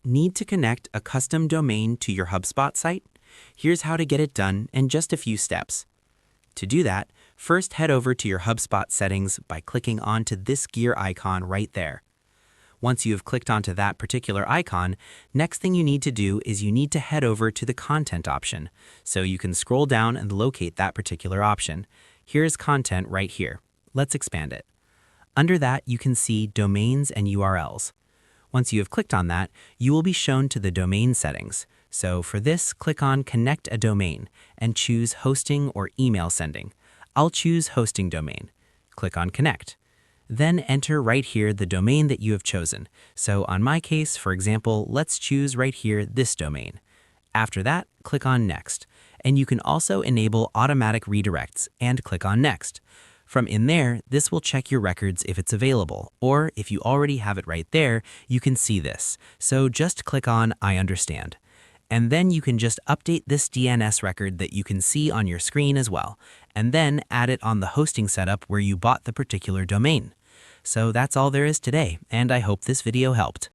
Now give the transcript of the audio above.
Need to connect a custom domain to your Hubspot site? Here's how to get it done in just a few steps. To do that, first head over to your Hubspot settings by clicking onto this gear icon right there. Once you have clicked onto that particular icon, next thing you need to do is you need to head over to the content option, so you can scroll down and locate that particular option. Here's content right here. Let's expand it. Under that, you can see domains and URLs. Once you have clicked on that, you will be shown to the domain settings. So for this, click on Connect a Domain and choose Hosting or Email Sending. I'll choose Hosting Domain. Click on Connect. Then enter right here the domain that you have chosen. So on my case, for example, let's choose right here this domain. After that, click on Next. And you can also enable automatic redirects and click on Next. From in there, this will check your records if it's available, or if you already have it right there, you can see this. So just click on I understand. And then you can just update this DNS record that you can see on your screen as well, and then add it on the hosting setup where you bought the particular domain. So that's all there is today, and I hope this video helped.